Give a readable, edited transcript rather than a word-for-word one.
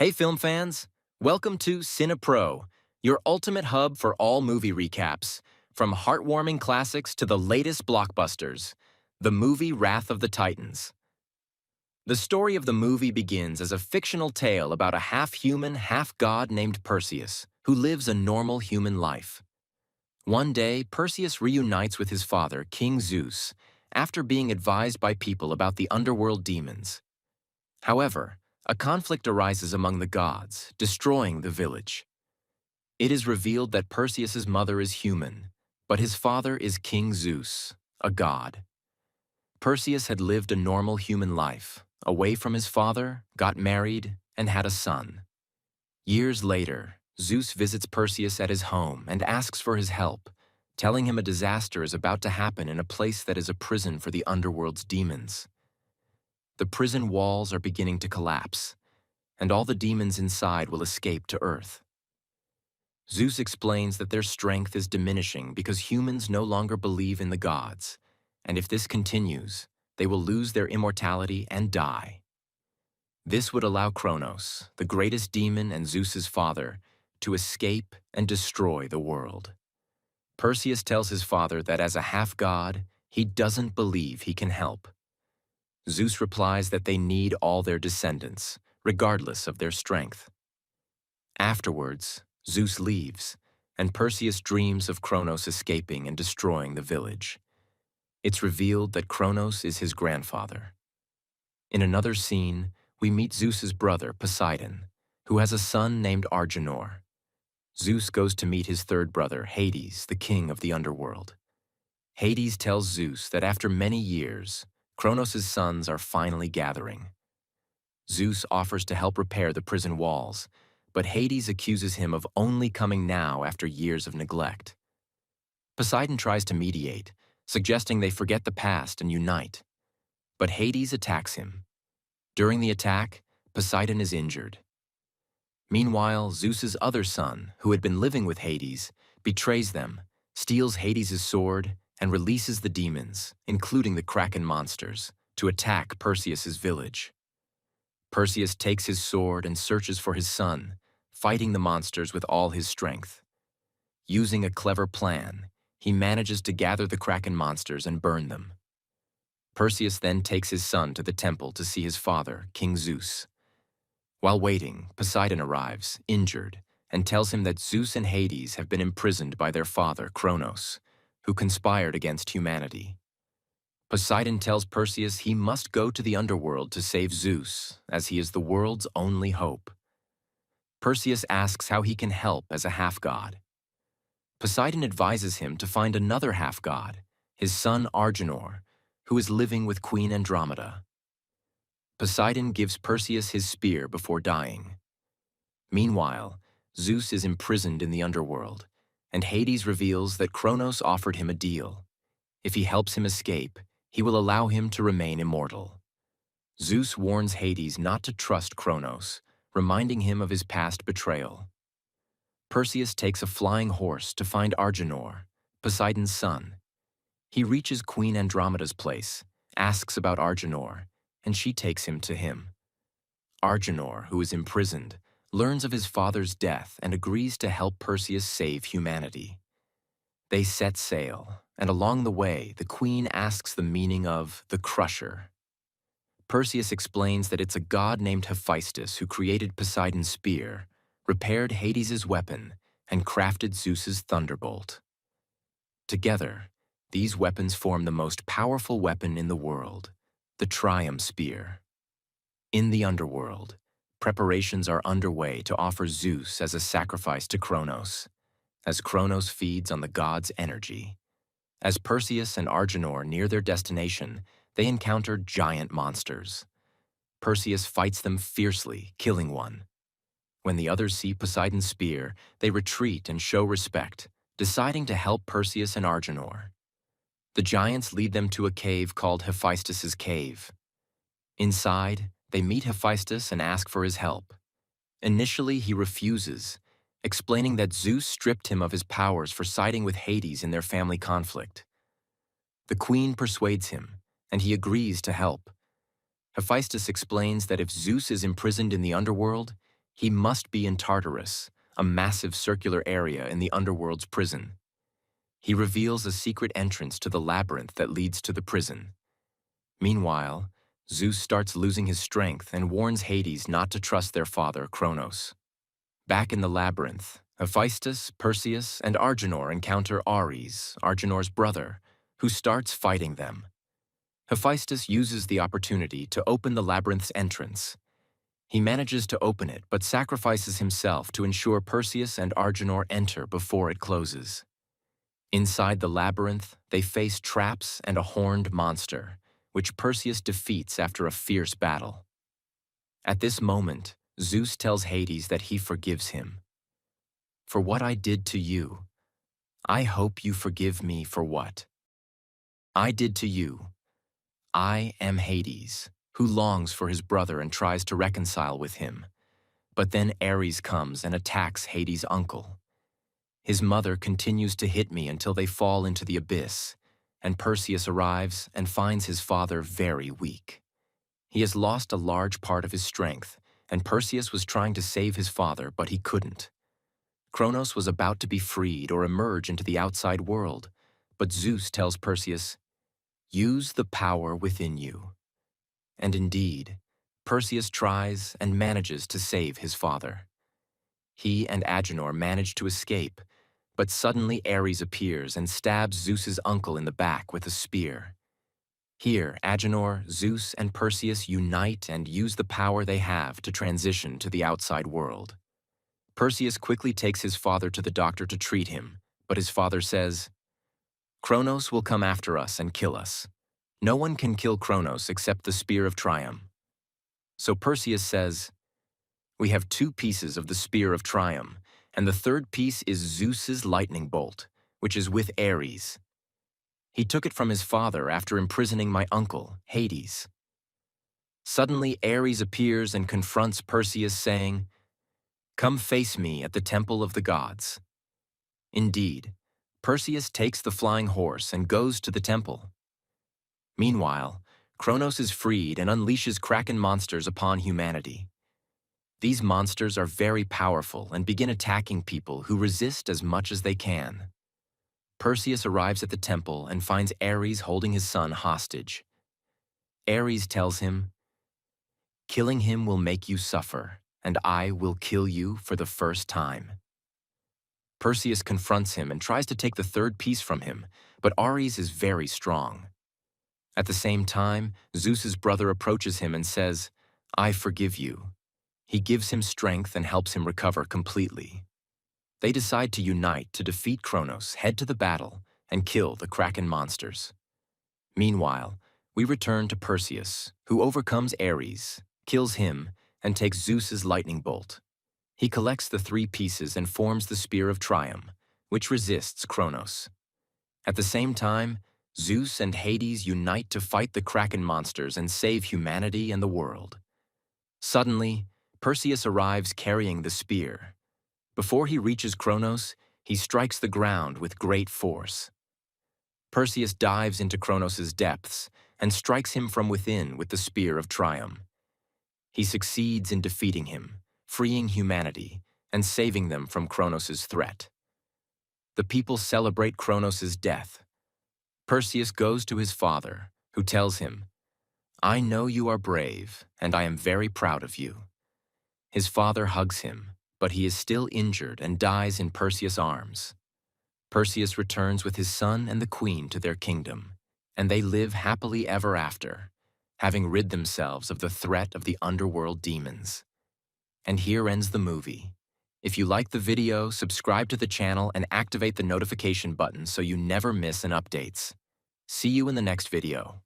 Hey film fans, welcome to CinePro, your ultimate hub for all movie recaps, from heartwarming classics to the latest blockbusters. The movie Wrath of the Titans. The story of the movie begins as a fictional tale about a half-human, half-god named Perseus, who lives a normal human life. One day, Perseus reunites with his father, King Zeus, after being advised by people about the underworld demons. However, a conflict arises among the gods, destroying the village. It is revealed that Perseus's mother is human, but his father is King Zeus, a god. Perseus had lived a normal human life, away from his father, got married, and had a son. Years later, Zeus visits Perseus at his home and asks for his help, telling him a disaster is about to happen in a place that is a prison for the underworld's demons. The prison walls are beginning to collapse, and all the demons inside will escape to Earth. Zeus explains that their strength is diminishing because humans no longer believe in the gods, and if this continues, they will lose their immortality and die. This would allow Kronos, the greatest demon and Zeus's father, to escape and destroy the world. Perseus tells his father that as a half-god, he doesn't believe he can help. Zeus replies that they need all their descendants, regardless of their strength. Afterwards, Zeus leaves, and Perseus dreams of Kronos escaping and destroying the village. It's revealed that Kronos is his grandfather. In another scene, we meet Zeus's brother, Poseidon, who has a son named Argonor. Zeus goes to meet his third brother, Hades, the king of the underworld. Hades tells Zeus that after many years, Kronos' sons are finally gathering. Zeus offers to help repair the prison walls, but Hades accuses him of only coming now after years of neglect. Poseidon tries to mediate, suggesting they forget the past and unite. But Hades attacks him. During the attack, Poseidon is injured. Meanwhile, Zeus's other son, who had been living with Hades, betrays them, steals Hades' sword, and releases the demons, including the Kraken monsters, to attack Perseus' village. Perseus takes his sword and searches for his son, fighting the monsters with all his strength. Using a clever plan, he manages to gather the Kraken monsters and burn them. Perseus then takes his son to the temple to see his father, King Zeus. While waiting, Poseidon arrives, injured, and tells him that Zeus and Hades have been imprisoned by their father, Kronos, who conspired against humanity. Poseidon tells Perseus he must go to the underworld to save Zeus, as he is the world's only hope. Perseus asks how he can help as a half-god. Poseidon advises him to find another half-god, his son Argonor, who is living with Queen Andromeda. Poseidon gives Perseus his spear before dying. Meanwhile, Zeus is imprisoned in the underworld, and Hades reveals that Kronos offered him a deal. If he helps him escape, he will allow him to remain immortal. Zeus warns Hades not to trust Kronos, reminding him of his past betrayal. Perseus takes a flying horse to find Argonor, Poseidon's son. He reaches Queen Andromeda's place, asks about Argonor, and she takes him to him. Argonor, who is imprisoned, learns of his father's death and agrees to help Perseus save humanity. They set sail, and along the way, the queen asks the meaning of the Crusher. Perseus explains that it's a god named Hephaestus who created Poseidon's spear, repaired Hades' weapon, and crafted Zeus's thunderbolt. Together, these weapons form the most powerful weapon in the world, the Triumph Spear. In the underworld, preparations are underway to offer Zeus as a sacrifice to Kronos, as Kronos feeds on the god's energy. As Perseus and Argonor near their destination, they encounter giant monsters. Perseus fights them fiercely, killing one. When the others see Poseidon's spear, they retreat and show respect, deciding to help Perseus and Argonor. The giants lead them to a cave called Hephaestus' Cave. Inside, they meet Hephaestus and ask for his help. Initially, he refuses, explaining that Zeus stripped him of his powers for siding with Hades in their family conflict. The queen persuades him, and he agrees to help. Hephaestus explains that if Zeus is imprisoned in the underworld, He must be in Tartarus, a massive circular area in the underworld's prison. He reveals a secret entrance to the labyrinth that leads to the prison. Meanwhile, Zeus starts losing his strength and warns Hades not to trust their father, Kronos. Back in the labyrinth, Hephaestus, Perseus, and Argonor encounter Ares, Argonor's brother, who starts fighting them. Hephaestus uses the opportunity to open the labyrinth's entrance. He manages to open it, but sacrifices himself to ensure Perseus and Argonor enter before it closes. Inside the labyrinth, they face traps and a horned monster, which Perseus defeats after a fierce battle. At this moment, Zeus tells Hades that he forgives him. "For what I did to you, I hope you forgive me for what I did to you. I am Hades, who longs for his brother and tries to reconcile with him. But then Ares comes and attacks Hades' uncle. His mother continues to hit me until they fall into the abyss, and Perseus arrives and finds his father very weak. He has lost a large part of his strength, and Perseus was trying to save his father, but he couldn't. Kronos was about to be freed or emerge into the outside world, but Zeus tells Perseus, "Use the power within you." And indeed, Perseus tries and manages to save his father. He and Agenor manage to escape, but suddenly Ares appears and stabs Zeus's uncle in the back with a spear. Here, Agenor, Zeus, and Perseus unite and use the power they have to transition to the outside world. Perseus quickly takes his father to the doctor to treat him, but his father says, "Kronos will come after us and kill us. No one can kill Kronos except the Spear of Triumph." So Perseus says, "We have 2 pieces of the Spear of Triumph, and the 3rd piece is Zeus's lightning bolt, which is with Ares. He took it from his father after imprisoning my uncle, Hades." Suddenly Ares appears and confronts Perseus, saying, "Come face me at the temple of the gods." Indeed, Perseus takes the flying horse and goes to the temple. Meanwhile, Kronos is freed and unleashes kraken monsters upon humanity. These monsters are very powerful and begin attacking people who resist as much as they can. Perseus arrives at the temple and finds Ares holding his son hostage. Ares tells him, "Killing him will make you suffer, and I will kill you for the first time." Perseus confronts him and tries to take the 3rd piece from him, but Ares is very strong. At the same time, Zeus's brother approaches him and says, "I forgive you." He gives him strength and helps him recover completely. They decide to unite to defeat Kronos, head to the battle, and kill the kraken monsters. Meanwhile, we return to Perseus, who overcomes Ares, kills him, and takes Zeus's lightning bolt. He collects the 3 pieces and forms the Spear of Triumph, which resists Kronos. At the same time, Zeus and Hades unite to fight the kraken monsters and save humanity and the world. Suddenly, Perseus arrives carrying the spear. Before he reaches Kronos, he strikes the ground with great force. Perseus dives into Kronos' depths and strikes him from within with the Spear of Triumph. He succeeds in defeating him, freeing humanity, and saving them from Kronos' threat. The people celebrate Kronos' death. Perseus goes to his father, who tells him, "I know you are brave, and I am very proud of you." His father hugs him, but he is still injured and dies in Perseus' arms. Perseus returns with his son and the queen to their kingdom, and they live happily ever after, having rid themselves of the threat of the underworld demons. And here ends the movie. If you like the video, subscribe to the channel and activate the notification button so you never miss an updates. See you in the next video.